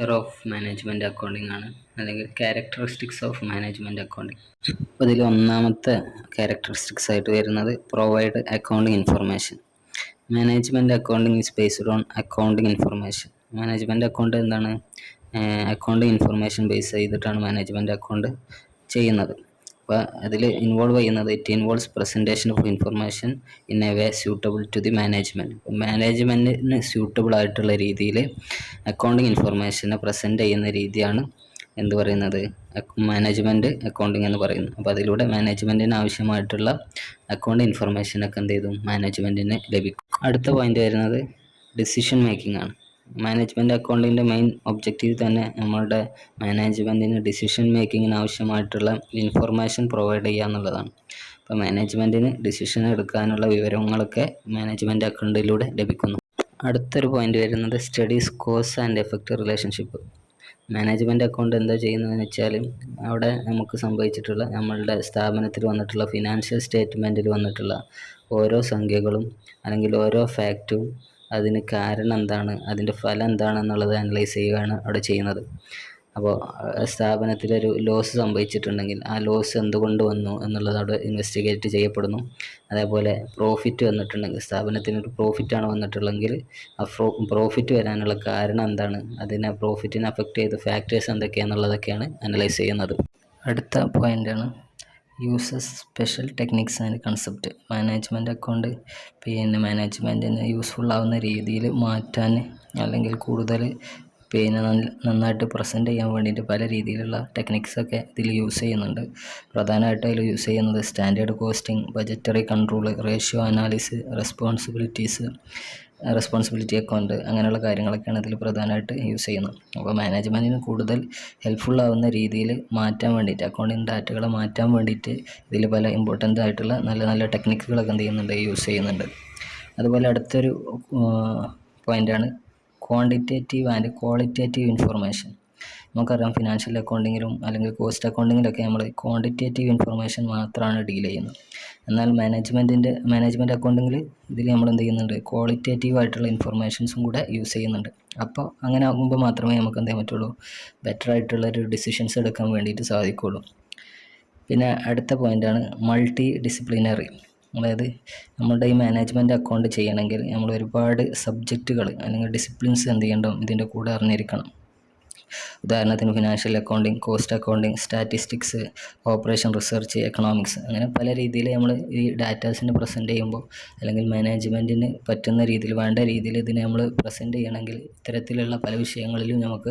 Of management accounting ആണ്, അല്ലെങ്കിൽ characteristics of management accounting. അപ്പോൾ ഇതിൽ ഒന്നാമത്തെ ക്യാരക്ടറിസ്റ്റിക്സ് ആയിട്ട് വരുന്നത് provide accounting information. Management accounting is based on accounting information. Management account എന്താണ്? അക്കൗണ്ടിംഗ് ഇൻഫർമേഷൻ ബേസ് ചെയ്തിട്ടാണ് മാനേജ്മെൻറ്റ് അക്കൗണ്ട് ചെയ്യുന്നത്. അപ്പോൾ അതിൽ ഇൻവോൾവ് ചെയ്യുന്നത് it involves presentation of information in a way suitable to the management. മാനേജ്മെൻറ്റിന് suitable ആയിട്ടുള്ള രീതിയിൽ accounting ഇൻഫർമേഷനെ present ചെയ്യുന്ന രീതിയാണ് എന്ത് പറയുന്നത്, മാനേജ്മെൻറ്റ് അക്കൗണ്ടിങ് എന്ന് പറയുന്നത്. അപ്പോൾ അതിലൂടെ മാനേജ്മെൻറ്റിന് ആവശ്യമായിട്ടുള്ള അക്കൗണ്ട് ഇൻഫർമേഷനൊക്കെ എന്ത് ചെയ്തു, മാനേജ്മെൻറ്റിന് ലഭിക്കും. അടുത്ത പോയിന്റ് വരുന്നത് ഡിസിഷൻ മേക്കിംഗ് ആണ്. മാനേജ്മെൻറ്റ് അക്കൗണ്ടിൻ്റെ മെയിൻ ഒബ്ജക്റ്റീവ് തന്നെ നമ്മളുടെ മാനേജ്മെൻറ്റിന് ഡിസിഷൻ മേക്കിങ്ങിന് ആവശ്യമായിട്ടുള്ള ഇൻഫർമേഷൻ പ്രൊവൈഡ് ചെയ്യുക എന്നുള്ളതാണ്. അപ്പോൾ മാനേജ്മെൻറ്റിന് ഡിസിഷൻ എടുക്കാനുള്ള വിവരങ്ങളൊക്കെ മാനേജ്മെൻറ്റ് അക്കൗണ്ടിലൂടെ ലഭിക്കുന്നു. അടുത്തൊരു പോയിന്റ് വരുന്നത് studies cause and effect relationship. Management account എന്താ ചെയ്യുന്നതെന്ന് വെച്ചാൽ അവിടെ നമുക്ക് സംഭവിച്ചിട്ടുള്ള നമ്മളുടെ സ്ഥാപനത്തിൽ വന്നിട്ടുള്ള ഫിനാൻഷ്യൽ സ്റ്റേറ്റ്മെൻറ്റിൽ വന്നിട്ടുള്ള ഓരോ സംഖ്യകളും അല്ലെങ്കിൽ ഓരോ ഫാക്റ്റും അതിന് കാരണം എന്താണ്, അതിൻ്റെ ഫലം എന്താണെന്നുള്ളത് അനലൈസ് ചെയ്യുകയാണ് അവിടെ ചെയ്യുന്നത്. അപ്പോൾ സ്ഥാപനത്തിലൊരു ലോസ് സംഭവിച്ചിട്ടുണ്ടെങ്കിൽ ആ ലോസ് എന്തുകൊണ്ട് വന്നു എന്നുള്ളത് അവിടെ ഇൻവെസ്റ്റിഗേറ്റ് ചെയ്യപ്പെടുന്നു. അതേപോലെ പ്രോഫിറ്റ് വന്നിട്ടുണ്ടെങ്കിൽ, സ്ഥാപനത്തിനൊരു പ്രോഫിറ്റാണ് വന്നിട്ടുള്ളതെങ്കിൽ ആ പ്രോഫിറ്റ് വരാനുള്ള കാരണം എന്താണ്, അതിനെ പ്രോഫിറ്റിനെ അഫക്റ്റ് ചെയ്ത ഫാക്ടേഴ്സ് എന്തൊക്കെയാണെന്നുള്ളതൊക്കെയാണ് അനലൈസ് ചെയ്യുന്നത്. അടുത്ത പോയിൻ്റാണ് uses special techniques and concept. Management account മാനേജ്മെൻറ്റിന് യൂസ്ഫുൾ ആവുന്ന രീതിയിൽ മാറ്റാൻ അല്ലെങ്കിൽ കൂടുതൽ നന്നായിട്ട് പ്രസൻറ്റ് ചെയ്യാൻ വേണ്ടിയിട്ട് പല രീതിയിലുള്ള ടെക്നിക്സൊക്കെ ഇതിൽ യൂസ് ചെയ്യുന്നുണ്ട്. പ്രധാനമായിട്ട് അതിൽ യൂസ് ചെയ്യുന്നത് standard costing, budgetary control, ratio analysis, responsibility account, അങ്ങനെയുള്ള കാര്യങ്ങളൊക്കെയാണ് ഇതിൽ പ്രധാനമായിട്ട് യൂസ് ചെയ്യുന്നത്. അപ്പോൾ മാനേജ്മെൻറ്റിന് കൂടുതൽ ഹെൽപ്ഫുൾ ആവുന്ന രീതിയിൽ മാറ്റാൻ വേണ്ടിയിട്ട്, അക്കൗണ്ടിങ് ഡാറ്റകളെ മാറ്റാൻ വേണ്ടിയിട്ട് ഇതിൽ പല ഇമ്പോർട്ടൻ്റ് ആയിട്ടുള്ള നല്ല നല്ല ടെക്നിക്കുകളൊക്കെ എന്ത് ചെയ്യുന്നുണ്ട്, യൂസ് ചെയ്യുന്നുണ്ട്. അതുപോലെ അടുത്തൊരു പോയിൻ്റാണ് ക്വാണ്ടിറ്റേറ്റീവ് ആൻഡ് ക്വാളിറ്റേറ്റീവ് ഇൻഫർമേഷൻ. നമുക്കറിയാം ഫിനാൻഷ്യൽ അക്കൗണ്ടിങ്ങിലും അല്ലെങ്കിൽ കോസ്റ്റ് അക്കൗണ്ടിങ്ങിലൊക്കെ നമ്മൾ ക്വാണ്ടിറ്റേറ്റീവ് ഇൻഫർമേഷൻ മാത്രമാണ് ഡീൽ ചെയ്യുന്നത്. എന്നാൽ മാനേജ്മെൻറ്റ് അക്കൗണ്ടിങ്ങിൽ ഇതിൽ നമ്മൾ എന്ത് ചെയ്യുന്നുണ്ട്, ക്വാളിറ്റേറ്റീവ് ആയിട്ടുള്ള ഇൻഫർമേഷൻസും കൂടെ യൂസ് ചെയ്യുന്നുണ്ട്. അപ്പോൾ അങ്ങനെ ആകുമ്പോൾ മാത്രമേ നമുക്ക് എന്ത് ചെയ്യാൻ പറ്റുള്ളൂ, ബെറ്റർ ആയിട്ടുള്ളൊരു ഡിസിഷൻസ് എടുക്കാൻ വേണ്ടിയിട്ട് സാധിക്കുകയുള്ളൂ. പിന്നെ അടുത്ത പോയിൻ്റാണ് മൾട്ടി ഡിസിപ്ലിനറി. അതായത് നമ്മളുടെ ഈ മാനേജ്മെൻറ്റ് അക്കൗണ്ട് ചെയ്യണമെങ്കിൽ നമ്മൾ ഒരുപാട് സബ്ജക്റ്റുകൾ അല്ലെങ്കിൽ ഡിസിപ്ലിൻസ് എന്ത് ചെയ്യണം, ഇതിൻ്റെ കൂടെ അറിഞ്ഞിരിക്കണം. ഉദാഹരണത്തിന് financial accounting, cost accounting, statistics, operation research, economics, അങ്ങനെ പല രീതിയിൽ നമ്മൾ ഈ ഡാറ്റാസിനെ പ്രസൻറ്റ് ചെയ്യുമ്പോൾ അല്ലെങ്കിൽ മാനേജ്മെൻറ്റിന് പറ്റുന്ന രീതിയിൽ വേണ്ട രീതിയിൽ ഇതിനെ നമ്മൾ പ്രസൻറ്റ് ചെയ്യണമെങ്കിൽ ഇത്തരത്തിലുള്ള പല വിഷയങ്ങളിലും നമുക്ക്